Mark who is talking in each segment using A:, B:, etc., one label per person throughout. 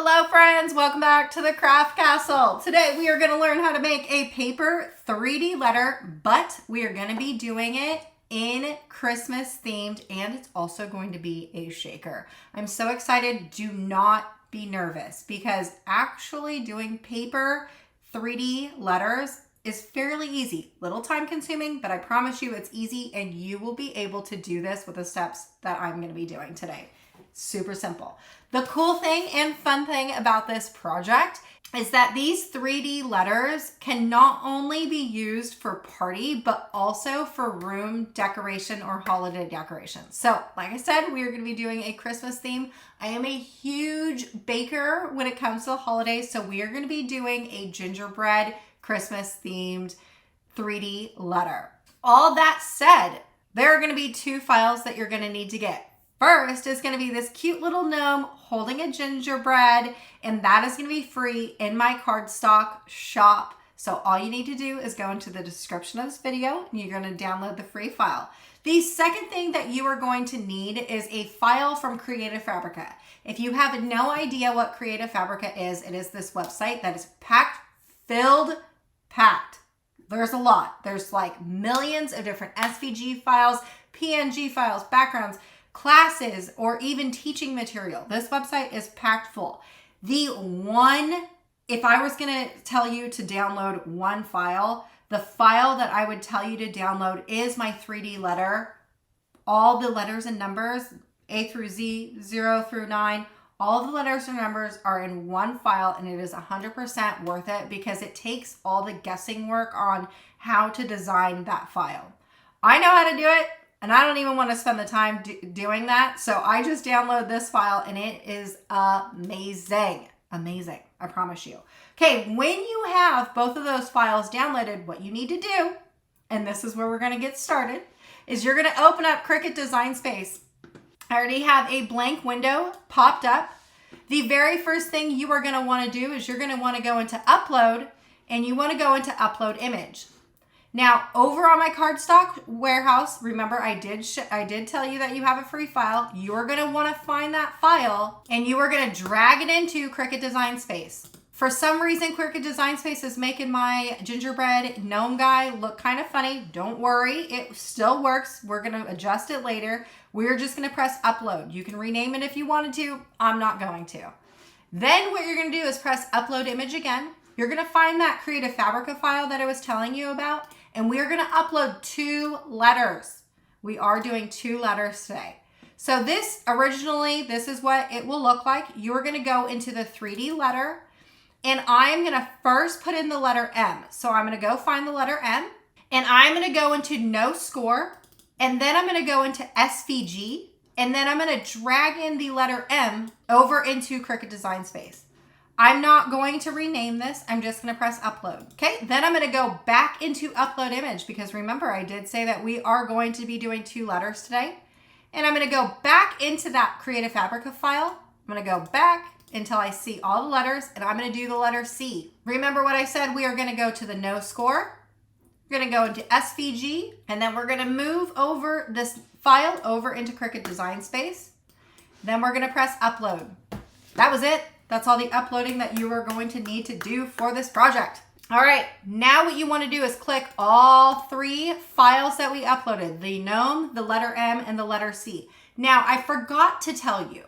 A: Hello friends, welcome back to the Craft Castle. Today we are going to learn how to make a paper 3D letter, but we are going to be doing it in Christmas themed, and it's also going to be a shaker. I'm so excited. Do not be nervous because actually doing paper 3D letters is fairly easy. Little time consuming, but I promise you it's easy and you will be able to do this with the steps that I'm going to be doing today. Super simple. The cool thing and fun thing about this project is that these 3D letters can not only be used for party, but also for room decoration or holiday decoration. So like I said, we are going to be doing a Christmas theme. I am a huge baker when it comes to the holidays. So we are going to be doing a gingerbread Christmas themed 3D letter. All that said, there are going to be two files that you're going to need to get. First is going to be this cute little gnome holding a gingerbread, and that is going to be free in my cardstock shop. So all you need to do is go into the description of this video and you're going to download the free file. The second thing that you are going to need is a file from Creative Fabrica. If you have no idea what Creative Fabrica is, it is this website that is packed. There's a lot. There's like millions of different SVG files, PNG files, backgrounds, classes, or even teaching material. This website is packed full. If I was going to tell you to download one file, the file that I would tell you to download is my 3D letter. All the letters and numbers, A through Z, 0 through 9, all the letters and numbers are in one file, and it is 100% worth it because it takes all the guessing work on how to design that file. I know how to do it, and I don't even want to spend the time doing that. So I just download this file and it is amazing. Amazing, I promise you. Okay, when you have both of those files downloaded, what you need to do, and this is where we're going to get started, is you're going to open up Cricut Design Space. I already have a blank window popped up. The very first thing you are going to want to do is you're going to want to go into Upload, and you want to go into Upload Image. Now, over on my cardstock warehouse, remember I did tell you that you have a free file. You're going to want to find that file and you are going to drag it into Cricut Design Space. For some reason, Cricut Design Space is making my gingerbread gnome guy look kind of funny. Don't worry, it still works. We're going to adjust it later. We're just going to press upload. You can rename it if you wanted to. I'm not going to. Then what you're going to do is press upload image again. You're going to find that Creative Fabrica file that I was telling you about. And we're going to upload 2 letters. We are doing 2 letters today. So this is what it will look like. You're going to go into the 3D letter, and I'm going to first put in the letter M. So I'm going to go find the letter M, and I'm going to go into no score, and then I'm going to go into SVG, and then I'm going to drag in the letter M over into Cricut Design Space. I'm not going to rename this. I'm just going to press upload. Okay, then I'm going to go back into upload image because remember I did say that we are going to be doing 2 letters today. And I'm going to go back into that Creative Fabrica file. I'm going to go back until I see all the letters, and I'm going to do the letter C. Remember what I said? We are going to go to the no score. We're going to go into SVG, and then we're going to move over this file over into Cricut Design Space. Then we're going to press upload. That was it. That's all the uploading that you are going to need to do for this project. All right, now what you want to do is click all 3 files that we uploaded, the gnome, the letter M, and the letter C. Now, I forgot to tell you,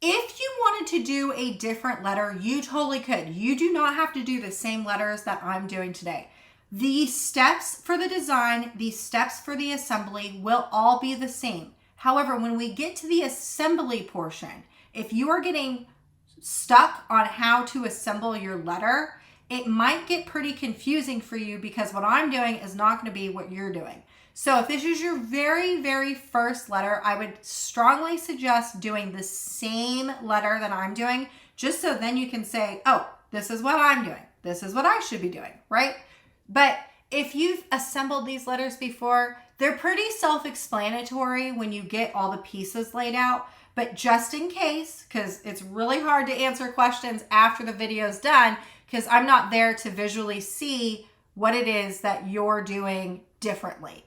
A: if you wanted to do a different letter, you totally could. You do not have to do the same letters that I'm doing today. The steps for the design, the steps for the assembly will all be the same. However, when we get to the assembly portion, if you are getting stuck on how to assemble your letter, it might get pretty confusing for you because what I'm doing is not going to be what you're doing. So if this is your very, very first letter, I would strongly suggest doing the same letter that I'm doing, just so then you can say, oh, this is what I'm doing. This is what I should be doing, right? But if you've assembled these letters before, they're pretty self-explanatory when you get all the pieces laid out. But just in case, because it's really hard to answer questions after the video's done, because I'm not there to visually see what it is that you're doing differently.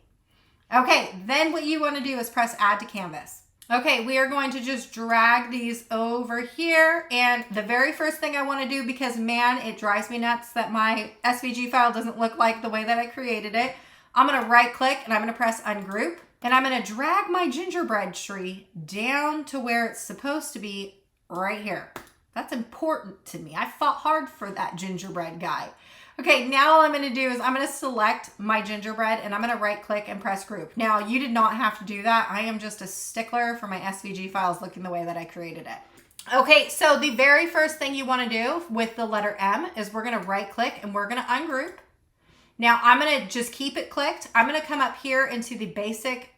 A: Okay, then what you want to do is press add to canvas. Okay, we are going to just drag these over here. And the very first thing I want to do, because man, it drives me nuts that my SVG file doesn't look like the way that I created it. I'm going to right click and I'm going to press ungroup. And I'm going to drag my gingerbread tree down to where it's supposed to be right here. That's important to me. I fought hard for that gingerbread guy. Okay, now all I'm going to do is I'm going to select my gingerbread and I'm going to right click and press group. Now you did not have to do that. I am just a stickler for my SVG files looking the way that I created it. Okay, so the very first thing you want to do with the letter M is we're going to right click and we're going to ungroup. Now I'm going to just keep it clicked. I'm going to come up here into the basic,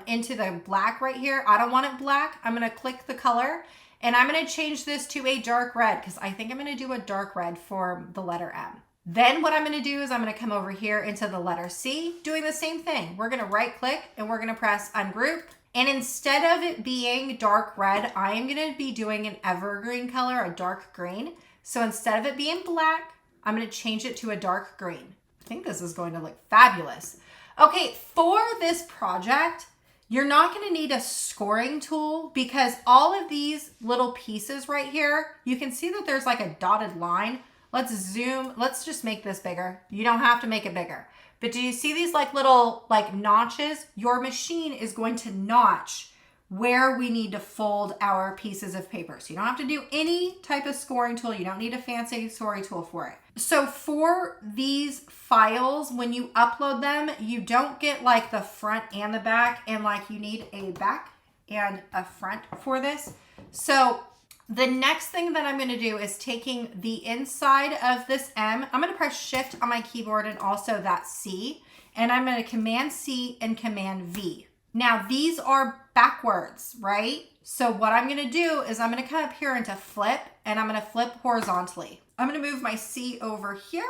A: into the black right here. I don't want it black. I'm going to click the color and I'm going to change this to a dark red because I think I'm going to do a dark red for the letter M. Then what I'm going to do is I'm going to come over here into the letter C, doing the same thing. We're going to right click and we're going to press ungroup. And instead of it being dark red, I am going to be doing an evergreen color, a dark green. So instead of it being black, I'm going to change it to a dark green. I think this is going to look fabulous. Okay, for this project, you're not going to need a scoring tool because all of these little pieces right here, you can see that there's like a dotted line. Let's zoom. Let's just make this bigger. You don't have to make it bigger. But do you see these like little like notches? Your machine is going to notch where we need to fold our pieces of paper. So you don't have to do any type of scoring tool. You don't need a fancy scoring tool for it. So for these files, when you upload them, you don't get like the front and the back, and like you need a back and a front for this. So the next thing that I'm going to do is taking the inside of this M. I'm going to press shift on my keyboard and also that C. And I'm going to command C and command V. Now these are backwards, right? So what I'm going to do is I'm going to come up here into flip and I'm going to flip horizontally. I'm going to move my C over here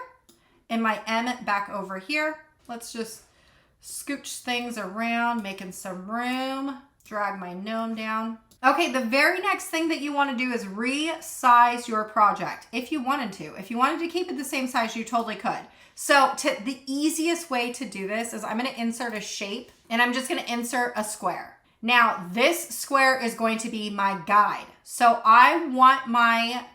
A: and my M back over here. Let's just scooch things around, making some room. Drag my gnome down. Okay, the very next thing that you want to do is resize your project if you wanted to. If you wanted to keep it the same size, you totally could. So the easiest way to do this is I'm going to insert a shape and I'm just going to insert a square. Now this square is going to be my guide. So I want my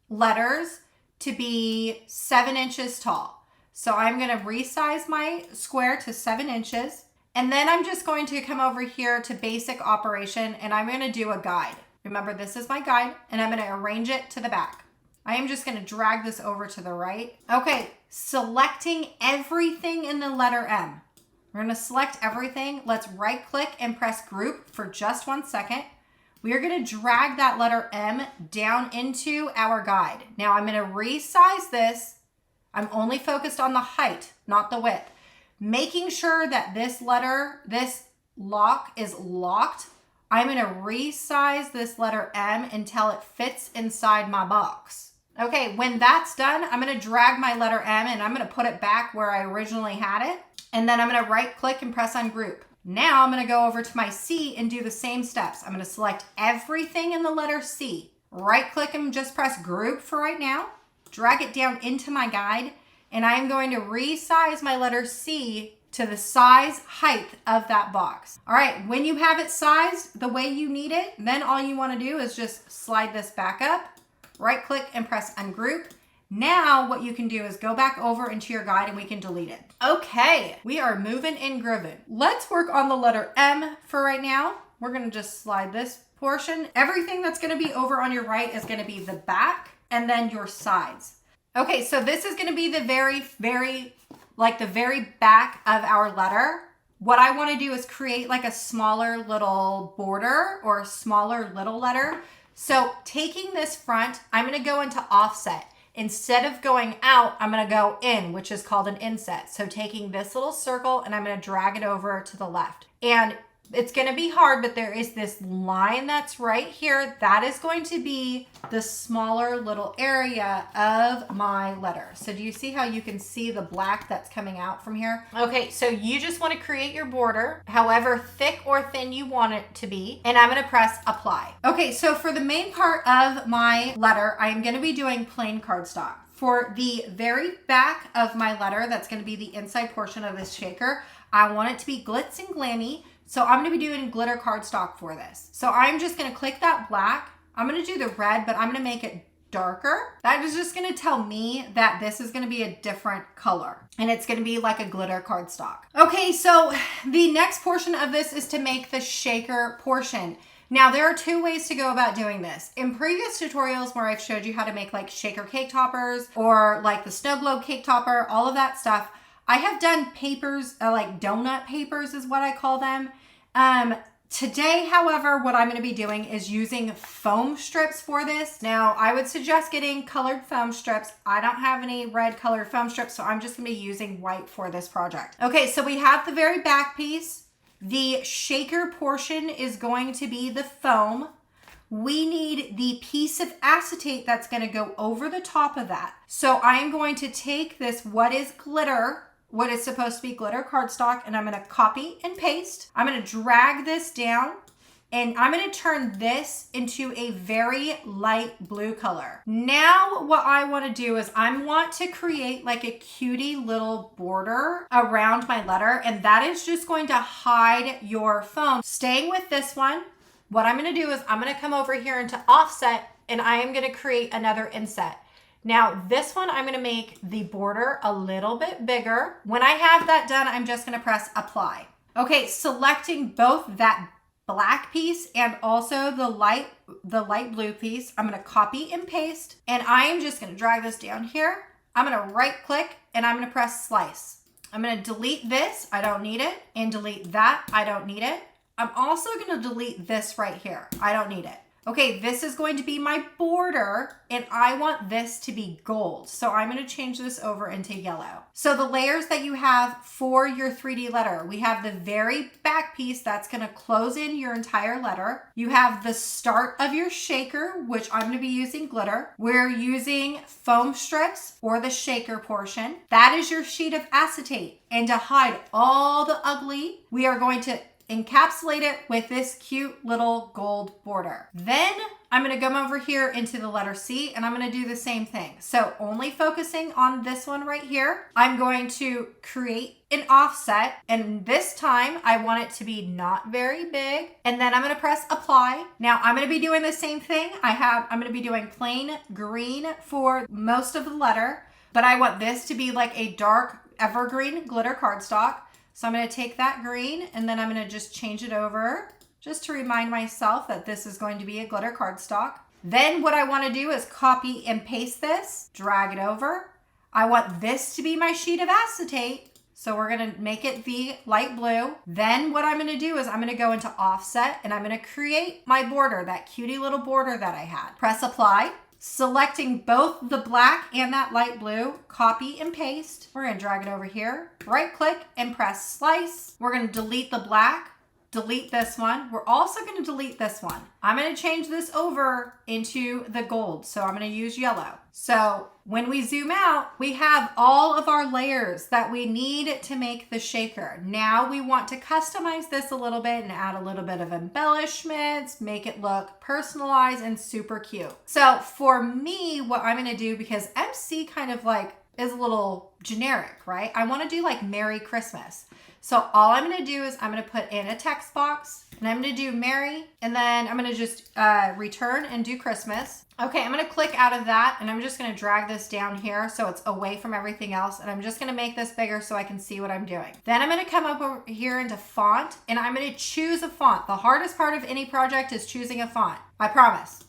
A: letters to be 7 inches tall. So I'm going to resize my square to 7 inches. And then I'm just going to come over here to basic operation and I'm going to do a guide. Remember, this is my guide and I'm going to arrange it to the back. I am just going to drag this over to the right. Okay, selecting everything in the letter M. We're going to select everything. Let's right click and press group for just 1 second. We are going to drag that letter M down into our guide. Now I'm going to resize this. I'm only focused on the height, not the width. Making sure that this letter, this lock is locked, I'm going to resize this letter M until it fits inside my box. Okay, when that's done, I'm going to drag my letter M and I'm going to put it back where I originally had it. And then I'm going to right click and press ungroup. Now I'm going to go over to my C and do the same steps. I'm going to select everything in the letter C. Right click and just press group for right now. Drag it down into my guide. And I'm going to resize my letter C to the size height of that box. All right, when you have it sized the way you need it, then all you want to do is just slide this back up, right click and press ungroup. Now what you can do is go back over into your guide and we can delete it. Okay, we are moving and grooving. Let's work on the letter M for right now. We're going to just slide this portion. Everything that's going to be over on your right is going to be the back and then your sides. Okay, so this is going to be the very back of our letter. What I want to do is create like a smaller little border or a smaller little letter. So taking this front, I'm going to go into offset. Instead of going out, I'm going to go in, which is called an inset. So taking this little circle and I'm going to drag it over to the left. And it's going to be hard, but there is this line that's right here. That is going to be the smaller little area of my letter. So do you see how you can see the black that's coming out from here? Okay, so you just want to create your border, however thick or thin you want it to be. And I'm going to press apply. Okay, so for the main part of my letter, I am going to be doing plain cardstock. For the very back of my letter, that's going to be the inside portion of this shaker, I want it to be glitz and glammy. So I'm gonna be doing glitter cardstock for this. So I'm just gonna click that black. I'm gonna do the red, but I'm gonna make it darker. That is just gonna tell me that this is gonna be a different color and it's gonna be like a glitter cardstock. Okay, so the next portion of this is to make the shaker portion. Now there are two ways to go about doing this. In previous tutorials where I've showed you how to make like shaker cake toppers or like the snow globe cake topper, all of that stuff, I have done papers, like donut papers is what I call them. Today, however, what I'm going to be doing is using foam strips for this. Now, I would suggest getting colored foam strips. I don't have any red colored foam strips, so I'm just going to be using white for this project. Okay, so we have the very back piece. The shaker portion is going to be the foam. We need the piece of acetate that's going to go over the top of that. So I am going to take this, what is supposed to be glitter cardstock, and I'm going to copy and paste. I'm going to drag this down and I'm going to turn this into a very light blue color. Now what I want to do is I want to create like a cutie little border around my letter, and that is just going to hide your foam. Staying with this one, what I'm going to do is I'm going to come over here into offset and I am going to create another inset. Now this one, I'm gonna make the border a little bit bigger. When I have that done, I'm just gonna press apply. Okay, selecting both that black piece and also the light blue piece, I'm gonna copy and paste, and I am just gonna drag this down here. I'm gonna right click and I'm gonna press slice. I'm gonna delete this, I don't need it, and delete that, I don't need it. I'm also gonna delete this right here, I don't need it. Okay, this is going to be my border and I want this to be gold. So I'm going to change this over into yellow. So the layers that you have for your 3D letter, we have the very back piece that's going to close in your entire letter. You have the start of your shaker, which I'm going to be using glitter. We're using foam strips or the shaker portion. That is your sheet of acetate. And to hide all the ugly, we are going to encapsulate it with this cute little gold border. Then I'm going to come over here into the letter C and I'm going to do the same thing. So only focusing on this one right here, I'm going to create an offset, and this time I want it to be not very big, and then I'm going to press apply. Now I'm going to be doing the same thing. I'm going to be doing plain green for most of the letter, but I want this to be like a dark evergreen glitter cardstock. So I'm going to take that green and then I'm going to just change it over just to remind myself that this is going to be a glitter cardstock. Then what I want to do is copy and paste this, drag it over. I want this to be my sheet of acetate. So we're going to make it the light blue. Then what I'm going to do is I'm going to go into offset and I'm going to create my border, that cutie little border that I had. Press apply. Selecting both the black and that light blue, copy and paste. We're going to drag it over here, right click and press slice. We're going to delete the black, delete this one. We're also going to delete this one. I'm going to change this over into the gold. So I'm going to use yellow. So when we zoom out, we have all of our layers that we need to make the shaker. Now we want to customize this a little bit and add a little bit of embellishments, make it look personalized and super cute. So for me, what I'm going to do, because MC kind of like is a little generic, right? I want to do like Merry Christmas. So all I'm going to do is I'm going to put in a text box and I'm going to do Merry, and then I'm going to just return and do Christmas. Okay, I'm going to click out of that and I'm just going to drag this down here so it's away from everything else, and I'm just going to make this bigger so I can see what I'm doing. Then I'm going to come up over here into font and I'm going to choose a font. The hardest part of any project is choosing a font. I promise.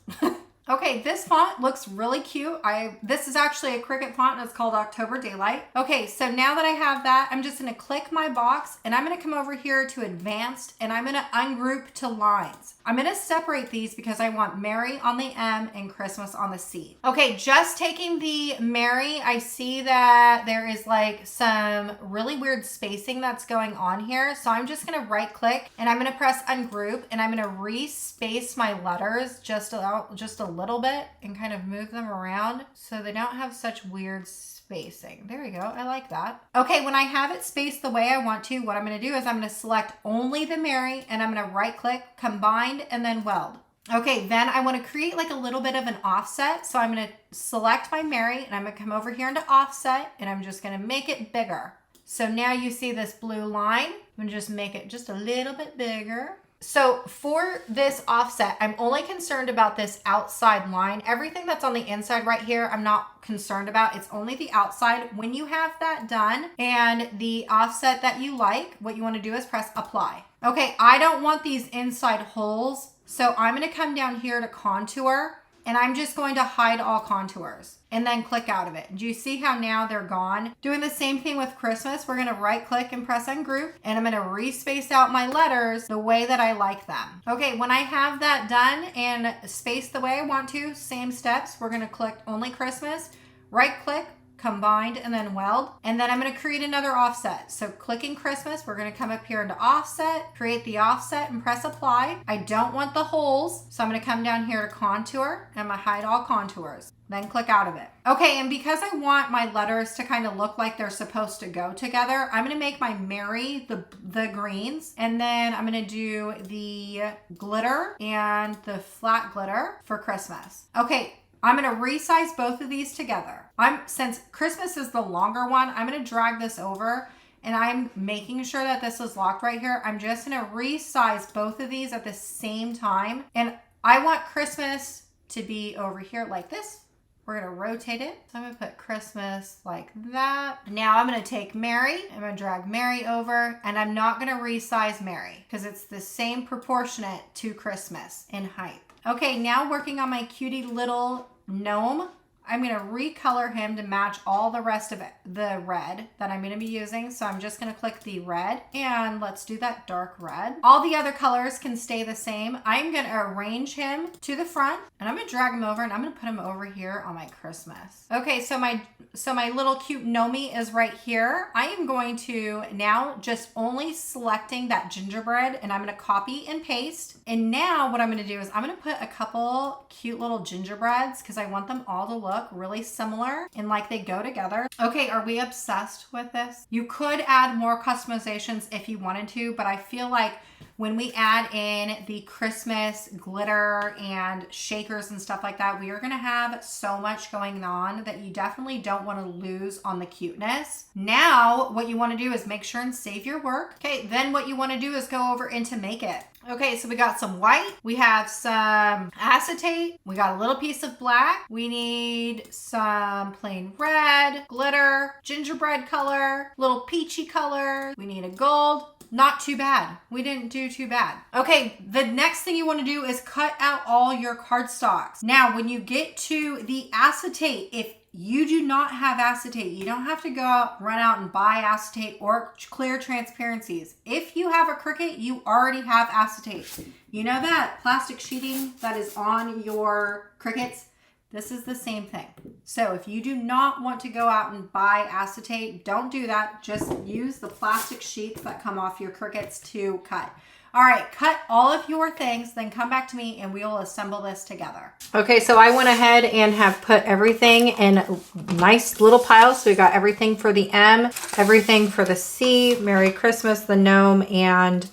A: Okay, this font looks really cute. This is actually a Cricut font and it's called October Daylight. Okay, so now that I have that, I'm just gonna click my box and I'm gonna come over here to advanced and I'm gonna ungroup to lines. I'm gonna separate these because I want Merry on the M and Christmas on the C. Okay, just taking the Merry, I see that there is like some really weird spacing that's going on here. So I'm just gonna right click and I'm gonna press ungroup and I'm gonna respace my letters just a little bit and kind of move them around so they don't have such weird spacing. There we go. I like that. Okay, when I have it spaced the way I want to, what I'm going to do is I'm going to select only the Merry and I'm going to right click, combined, and then weld. Okay, then I want to create like a little bit of an offset. So I'm going to select my Merry and I'm going to come over here into offset and I'm just going to make it bigger. So now you see this blue line. I'm gonna just make it just a little bit bigger. So for this offset, I'm only concerned about this outside line. Everything that's on the inside right here, I'm not concerned about. It's only the outside. When you have that done and the offset that you like, what you want to do is press apply. Okay, I don't want these inside holes, so I'm going to come down here to contour, and I'm just going to hide all contours and then click out of it. Do you see how now they're gone? Doing the same thing with Christmas, we're gonna right click and press ungroup, and I'm gonna respace out my letters the way that I like them. Okay, when I have that done and spaced the way I want to, same steps, we're gonna click only Christmas, right click, combined, and then weld. And then I'm going to create another offset. So clicking Christmas, we're going to come up here into offset, create the offset and press apply. I don't want the holes, so I'm going to come down here to contour and I'm going to hide all contours. Then click out of it. Okay, and because I want my letters to kind of look like they're supposed to go together, I'm gonna make my Mary the greens, and then I'm gonna do the glitter and the flat glitter for Christmas. Okay, I'm gonna resize both of these together. Since Christmas is the longer one, I'm gonna drag this over, and I'm making sure that this is locked right here. I'm just gonna resize both of these at the same time, and I want Christmas to be over here like this. We're gonna rotate it. So I'm gonna put Christmas like that. Now I'm gonna take Mary, I'm gonna drag Mary over, and I'm not gonna resize Mary because it's the same proportionate to Christmas in height. Okay, now working on my cutie little gnome. I'm gonna recolor him to match all the rest of it, the red that I'm gonna be using. So I'm just gonna click the red, and let's do that dark red. All the other colors can stay the same. I'm gonna arrange him to the front, and I'm gonna drag him over, and I'm gonna put him over here on my Christmas. Okay, so my little cute gnome is right here. I am going to now just only selecting that gingerbread, and I'm gonna copy and paste. And now what I'm gonna do is I'm gonna put a couple cute little gingerbreads because I want them all to look really similar and like they go together. Okay, are we obsessed with this? You could add more customizations if you wanted to, but I feel like when we add in the Christmas glitter and shakers and stuff like that, we are gonna have so much going on that you definitely don't wanna lose on the cuteness. Now, what you wanna do is make sure and save your work. Okay, then what you wanna do is go over into Make It. Okay, so we got some white, we have some acetate, we got a little piece of black, we need some plain red, glitter, gingerbread color, little peachy color, we need a gold. Not too bad. We didn't do too bad. Okay, the next thing you want to do is cut out all your cardstocks. Now, when you get to the acetate, if you do not have acetate, you don't have to go out, run out and buy acetate or clear transparencies. If you have a Cricut, you already have acetate. You know that plastic sheeting that is on your Cricuts? This is the same thing. So if you do not want to go out and buy acetate, don't do that. Just use the plastic sheets that come off your Cricuts to cut. All right, cut all of your things, then come back to me and we will assemble this together. Okay, so I went ahead and have put everything in nice little piles. So we got everything for the M, everything for the C, Merry Christmas, the gnome, and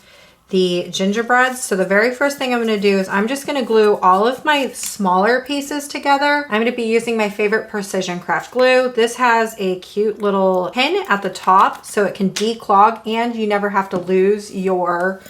A: the gingerbread. So the very first thing I'm going to do is I'm just going to glue all of my smaller pieces together. I'm going to be using my favorite Precision Craft glue. This has a cute little pin at the top so it can declog and you never have to lose your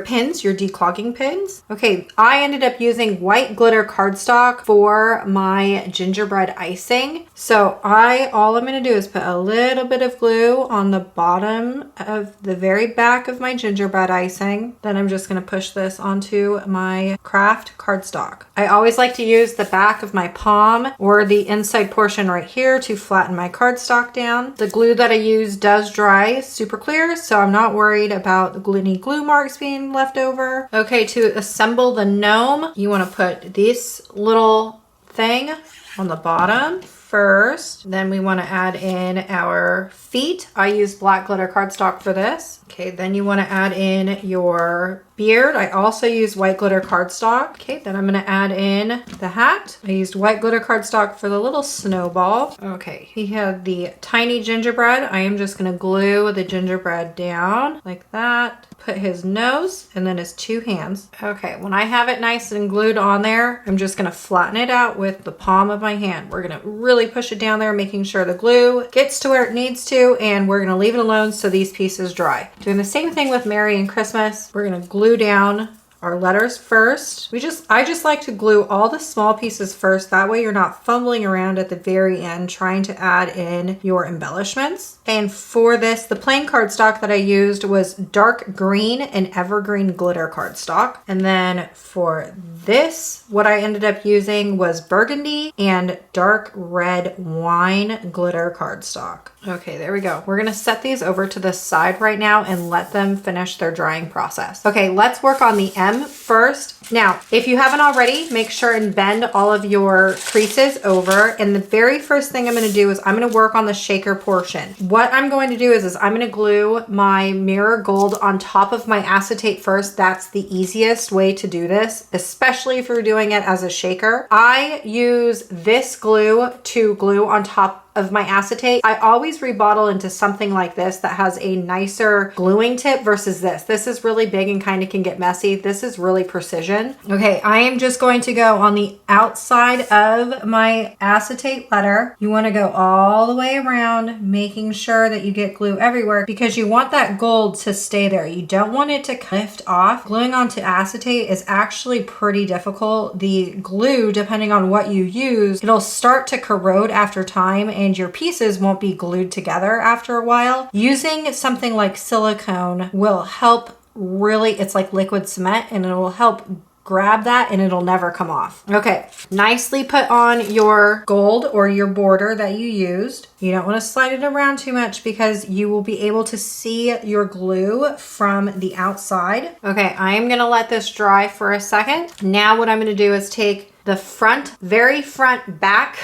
A: pins, your declogging pins. Okay, I ended up using white glitter cardstock for my gingerbread icing. So all I'm gonna do is put a little bit of glue on the bottom of the very back of my gingerbread icing. Then I'm just gonna push this onto my craft cardstock. I always like to use the back of my palm or the inside portion right here to flatten my cardstock down. The glue that I use does dry super clear, so I'm not worried about any glue marks being left over. Okay, to assemble the gnome, you want to put this little thing on the bottom first. Then we want to add in our feet. I use black glitter cardstock for this. Okay, then you want to add in your beard, I also used white glitter cardstock. Okay, then I'm gonna add in the hat. I used white glitter cardstock for the little snowball. Okay, he had the tiny gingerbread. I am just gonna glue the gingerbread down like that. Put his nose and then his two hands. Okay, when I have it nice and glued on there, I'm just gonna flatten it out with the palm of my hand. We're gonna really push it down there, making sure the glue gets to where it needs to, and we're gonna leave it alone so these pieces dry. Doing the same thing with Merry and Christmas. We're gonna glue down our letters first. I just like to glue all the small pieces first. That way you're not fumbling around at the very end trying to add in your embellishments. And for this, the plain cardstock that I used was dark green and evergreen glitter cardstock. And then for this, what I ended up using was burgundy and dark red wine glitter cardstock. Okay, there we go. We're gonna set these over to the side right now and let them finish their drying process. Okay, let's work on the M first. Now, if you haven't already, make sure and bend all of your creases over. And the very first thing I'm gonna do is I'm gonna work on the shaker portion. What I'm going to do is I'm gonna glue my mirror gold on top of my acetate first. That's the easiest way to do this, especially if you're doing it as a shaker. I use this glue to glue on top of my acetate. I always rebottle into something like this that has a nicer gluing tip versus this. This is really big and kind of can get messy. This is really precision. Okay, I am just going to go on the outside of my acetate letter. You want to go all the way around, making sure that you get glue everywhere because you want that gold to stay there. You don't want it to lift off. Gluing onto acetate is actually pretty difficult. The glue, depending on what you use, it'll start to corrode after time and your pieces won't be glued together after a while. Using something like silicone will help really, it's like liquid cement and it will help grab that and it'll never come off. Okay, nicely put on your gold or your border that you used. You don't want to slide it around too much because you will be able to see your glue from the outside. Okay, I am gonna let this dry for a second. Now what I'm gonna do is take the front, very front back,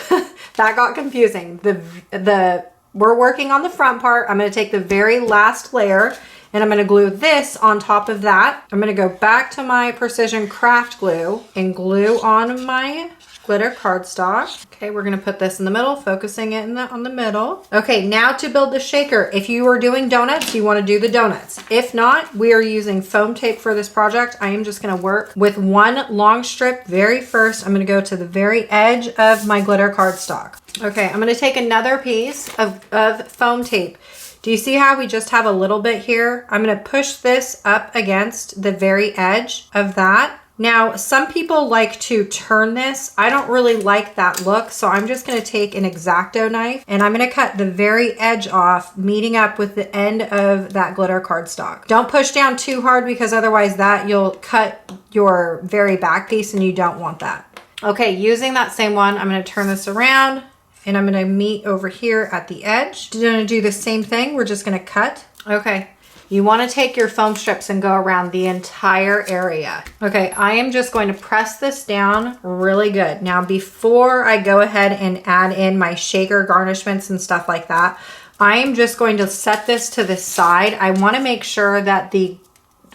A: that got confusing. We're working on the front part. I'm gonna take the very last layer and I'm gonna glue this on top of that. I'm gonna go back to my precision craft glue and glue on my glitter cardstock. Okay, we're gonna put this in the middle, focusing it on the middle. Okay, now to build the shaker. If you are doing donuts, you wanna do the donuts. If not, we are using foam tape for this project. I am just gonna work with one long strip. Very first, I'm gonna go to the very edge of my glitter cardstock. Okay, I'm gonna take another piece of foam tape. Do you see how we just have a little bit here? I'm gonna push this up against the very edge of that. Now, some people like to turn this. I don't really like that look, so I'm just gonna take an X-acto knife and I'm gonna cut the very edge off, meeting up with the end of that glitter cardstock. Don't push down too hard because otherwise you'll cut your very back piece and you don't want that. Okay, using that same one, I'm gonna turn this around and I'm gonna meet over here at the edge. We're gonna do the same thing. We're just gonna cut. Okay. You want to take your foam strips and go around the entire area. Okay, I am just going to press this down really good. Now, before I go ahead and add in my shaker garnishments and stuff like that, I am just going to set this to the side. I want to make sure that the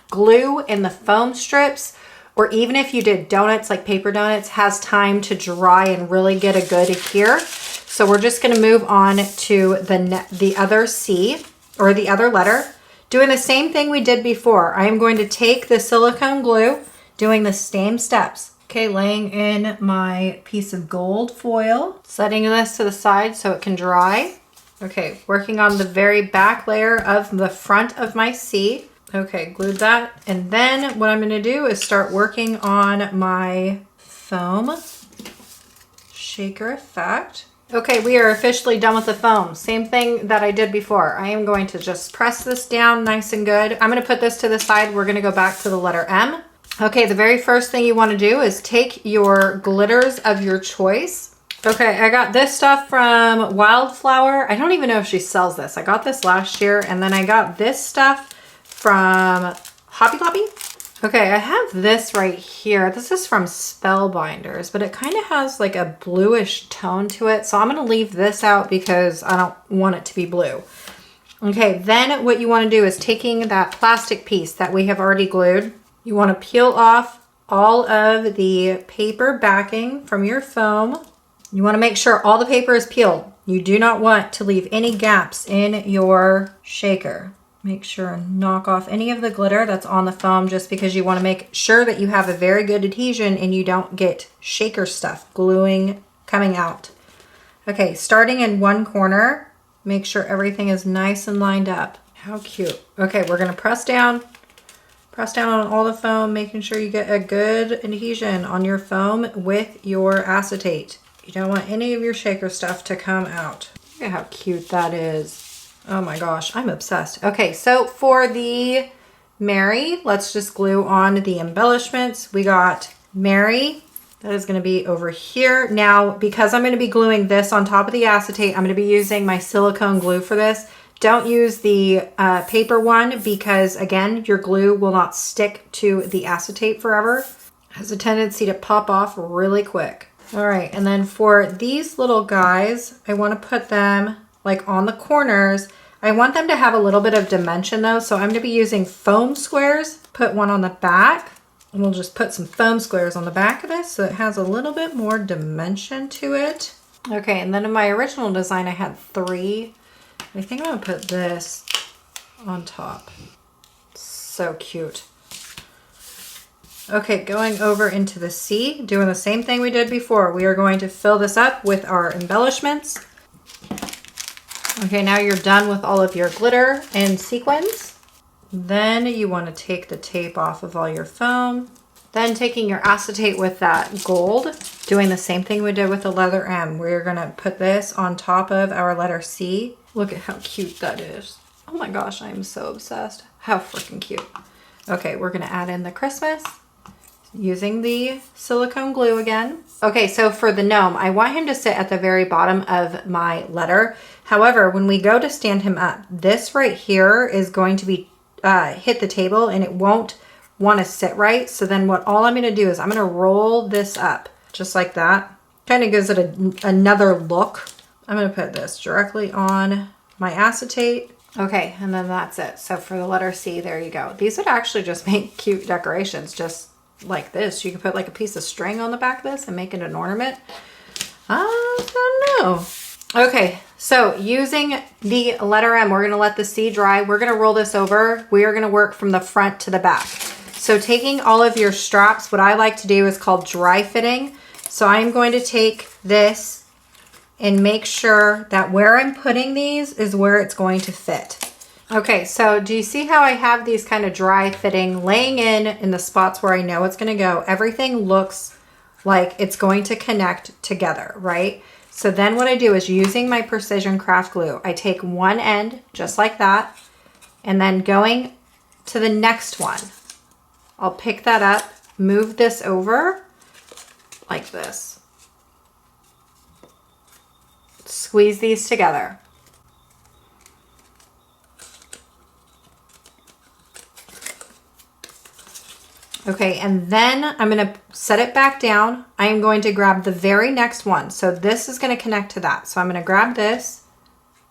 A: glue in the foam strips, or even if you did donuts, like paper donuts, has time to dry and really get a good adhere. So we're just going to move on to the other C, or the other letter. Doing the same thing we did before. I am going to take the silicone glue, doing the same steps. Okay, laying in my piece of gold foil, setting this to the side so it can dry. Okay, working on the very back layer of the front of my C. Okay, glued that. And then what I'm gonna do is start working on my foam shaker effect. Okay, we are officially done with the foam. Same thing that I did before. I am going to just press this down nice and good. I'm gonna put this to the side. We're gonna go back to the letter M. Okay, the very first thing you wanna do is take your glitters of your choice. Okay, I got this stuff from Wildflower. I don't even know if she sells this. I got this last year, and then I got this stuff from Hobby Lobby. Okay, I have this right here. This is from Spellbinders, but it kind of has like a bluish tone to it. So I'm gonna leave this out because I don't want it to be blue. Okay, then what you wanna do is taking that plastic piece that we have already glued, You want to peel off all of the paper backing from your foam. You want to make sure all the paper is peeled. You do not want to leave any gaps in your shaker. Make sure and knock off any of the glitter that's on the foam, just because you want to make sure that you have a very good adhesion and you don't get shaker stuff gluing coming out. Okay, starting in one corner, make sure everything is nice and lined up. How cute. Okay, we're going to press down on all the foam, making sure you get a good adhesion on your foam with your acetate. You don't want any of your shaker stuff to come out. Look at how cute that is. Oh my gosh, I'm obsessed. Okay, so for the Mary, let's just glue on the embellishments. We got Mary. That is going to be over here. Now, because I'm going to be gluing this on top of the acetate, I'm going to be using my silicone glue for this. Don't use the paper one because, again, your glue will not stick to the acetate forever. It has a tendency to pop off really quick. All right, and then for these little guys, I want to put them like on the corners. I want them to have a little bit of dimension though, so I'm going to be using foam squares. Put one on the back, and we'll just put some foam squares on the back of this so it has a little bit more dimension to it. Okay, and then in my original design I had 3. I think I'm going to put this on top. So cute. Okay, going over into the C, doing the same thing we did before. We are going to fill this up with our embellishments. Okay, now you're done with all of your glitter and sequins. Then you want to take the tape off of all your foam. Then taking your acetate with that gold, doing the same thing we did with the letter M. We're going to put this on top of our letter C. Look at how cute that is. Oh my gosh, I am so obsessed. How freaking cute. Okay, we're going to add in the Christmas using the silicone glue again. Okay, so for the gnome, I want him to sit at the very bottom of my letter. However, when we go to stand him up, this right here is going to be hit the table and it won't want to sit right. So then all I'm going to do is I'm going to roll this up just like that. Kind of gives it another look. I'm going to put this directly on my acetate. Okay, and then that's it. So for the letter C, there you go. These would actually just make cute decorations just like this. You could put like a piece of string on the back of this and make it an ornament. I don't know. Okay, so using the letter M, we're going to let the C dry. We're going to roll this over. We are going to work from the front to the back. So taking all of your straps, what I like to do is called dry fitting. So I'm going to take this and make sure that where I'm putting these is where it's going to fit. Okay, so do you see how I have these kind of dry fitting laying in the spots where I know it's going to go? Everything looks like it's going to connect together, right? So then what I do is using my precision craft glue, I take one end just like that, and then going to the next one, I'll pick that up, move this over like this. Squeeze these together. Okay, and then I'm going to set it back down. I am going to grab the very next one. So this is going to connect to that. So I'm going to grab this,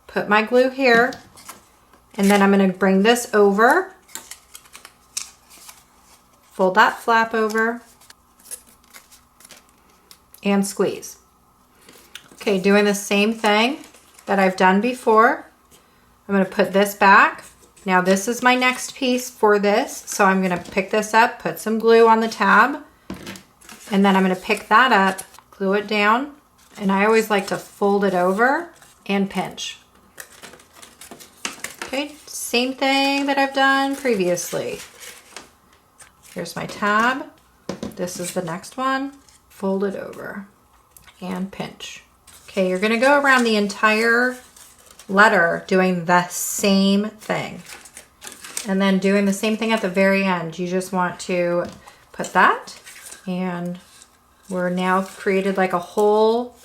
A: put my glue here, and then I'm going to bring this over, fold that flap over, and squeeze. Okay, doing the same thing that I've done before. I'm going to put this back. Now this is my next piece for this. So I'm going to pick this up, put some glue on the tab, and then I'm going to pick that up, glue it down, and I always like to fold it over and pinch. Okay, same thing that I've done previously. Here's my tab. This is the next one. Fold it over and pinch. Okay, you're going to go around the entire letter doing the same thing. And then doing the same thing at the very end. You just want to put that, and we're now created like a whole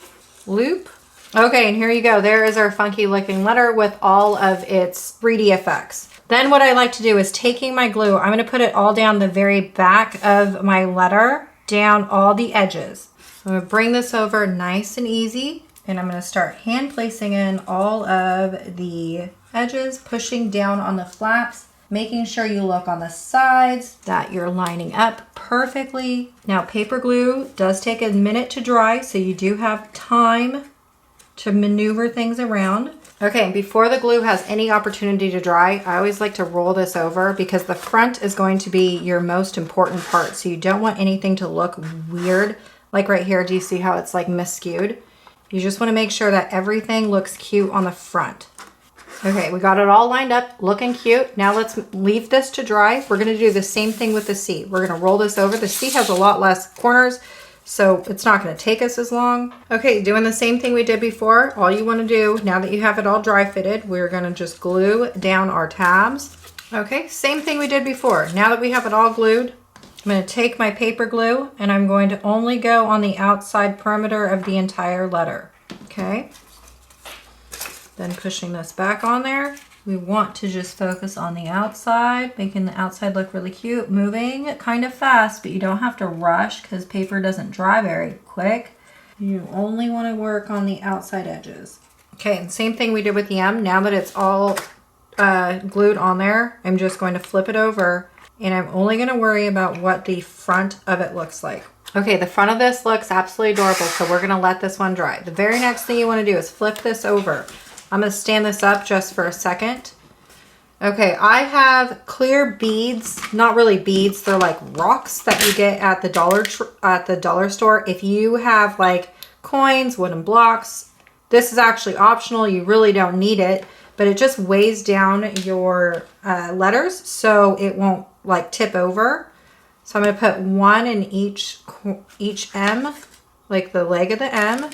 A: loop. Okay, and here you go. There is our funky looking letter with all of its 3D effects. Then what I like to do is taking my glue, I'm going to put it all down the very back of my letter, down all the edges. I'm going to bring this over nice and easy. And I'm going to start hand placing in all of the edges, pushing down on the flaps, making sure you look on the sides that you're lining up perfectly. Now paper glue does take a minute to dry, so you do have time to maneuver things around. Okay, before the glue has any opportunity to dry, I always like to roll this over because the front is going to be your most important part. So you don't want anything to look weird. Like right here, do you see how it's like miscued? You just want to make sure that everything looks cute on the front. Okay, we got it all lined up, looking cute. Now let's leave this to dry. We're gonna do the same thing with the C. We're gonna roll this over. The C has a lot less corners, so it's not gonna take us as long. Okay, doing the same thing we did before. All you wanna do, now that you have it all dry fitted, we're gonna just glue down our tabs. Okay, same thing we did before. Now that we have it all glued, I'm gonna take my paper glue and I'm going to only go on the outside perimeter of the entire letter, okay? Then pushing this back on there. We want to just focus on the outside, making the outside look really cute, moving kind of fast, but you don't have to rush because paper doesn't dry very quick. You only want to work on the outside edges. Okay, and same thing we did with the M. Now that it's all glued on there, I'm just going to flip it over and I'm only going to worry about what the front of it looks like. Okay, the front of this looks absolutely adorable, so we're going to let this one dry. The very next thing you want to do is flip this over. I'm going to stand this up just for a second. Okay, I have clear beads, not really beads, they're like rocks that you get at the dollar store. If you have like coins, wooden blocks, this is actually optional. You really don't need it, but it just weighs down your letters so it won't like tip over. So I'm going to put one in each M, like the leg of the M.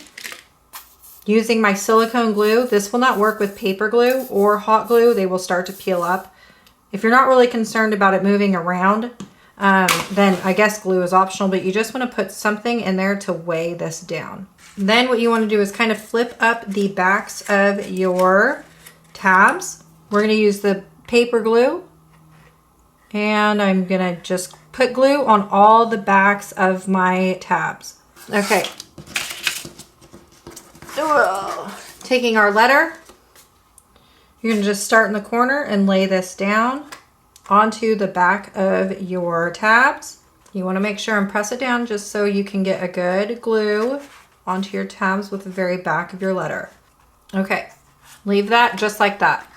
A: Using my silicone glue, this will not work with paper glue or hot glue. They will start to peel up. If you're not really concerned about it moving around, then I guess glue is optional, but you just want to put something in there to weigh this down. Then what you want to do is kind of flip up the backs of your tabs. We're going to use the paper glue, and I'm going to just put glue on all the backs of my tabs. Okay. Taking our letter, you're going to just start in the corner and lay this down onto the back of your tabs. You want to make sure and press it down just so you can get a good glue onto your tabs with the very back of your letter. Okay, leave that just like that.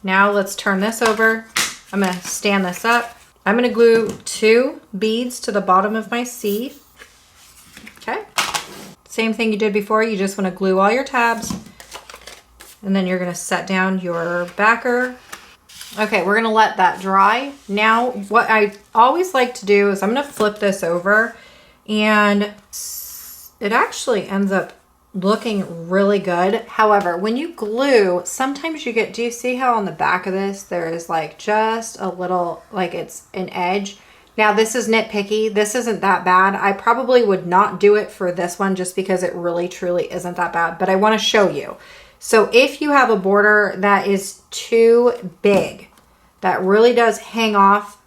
A: Now let's turn this over. I'm going to stand this up. I'm going to glue 2 beads to the bottom of my C. Okay. Same thing you did before, you just want to glue all your tabs and then you're going to set down your backer. Okay, we're going to let that dry. Now, what I always like to do is I'm going to flip this over and it actually ends up looking really good. However, when you glue, sometimes you get, do you see how on the back of this, there is like just a little, like it's an edge? Now this is nitpicky. This isn't that bad. I probably would not do it for this one just because it really truly isn't that bad, but I want to show you. So if you have a border that is too big, that really does hang off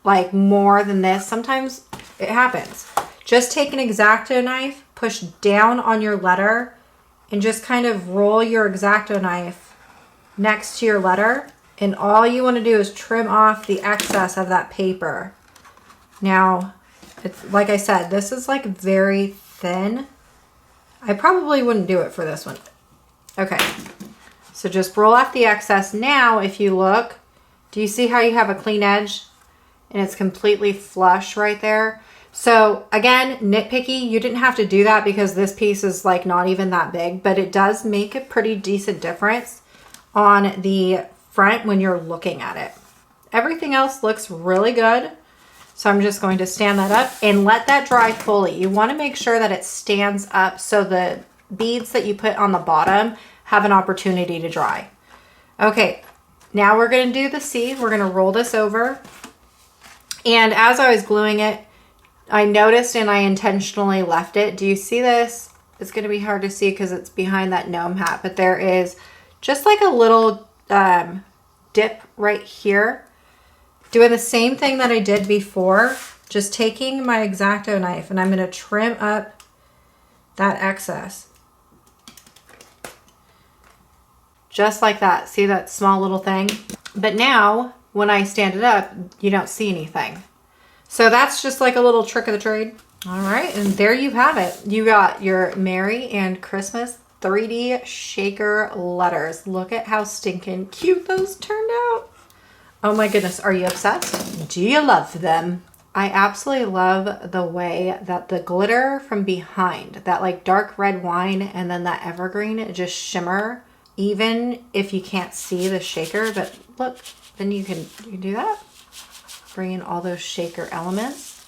A: like more than this, sometimes it happens. Just take an X-acto knife, push down on your letter and just kind of roll your X-acto knife next to your letter. And all you want to do is trim off the excess of that paper. Now, it's like I said, this is like very thin. I probably wouldn't do it for this one. Okay, so just roll off the excess. Now, if you look, do you see how you have a clean edge and it's completely flush right there? So again, nitpicky, you didn't have to do that because this piece is like not even that big, but it does make a pretty decent difference on the front when you're looking at it. Everything else looks really good. So I'm just going to stand that up and let that dry fully. You want to make sure that it stands up so the beads that you put on the bottom have an opportunity to dry. Okay, now we're going to do the C. We're going to roll this over. And as I was gluing it, I noticed and I intentionally left it. Do you see this? It's going to be hard to see because it's behind that gnome hat, but there is just like a little dip right here. Doing the same thing that I did before, just taking my X-acto knife and I'm going to trim up that excess. Just like that. See that small little thing? But now when I stand it up, you don't see anything. So that's just like a little trick of the trade. All right, and there you have it. You got your Merry and Christmas 3D shaker letters. Look at how stinking cute those turned out. Oh my goodness, are you obsessed? Do you love them? I absolutely love the way that the glitter from behind, that like dark red wine and then that evergreen just shimmer, even if you can't see the shaker, but look, then you can do that. Bring in all those shaker elements.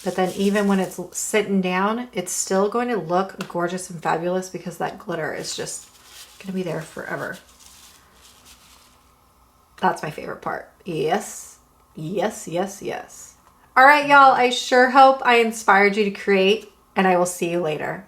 A: But then even when it's sitting down, it's still going to look gorgeous and fabulous because that glitter is just going to be there forever. That's my favorite part. Yes. Yes, yes, yes. All right, y'all. I sure hope I inspired you to create, and I will see you later.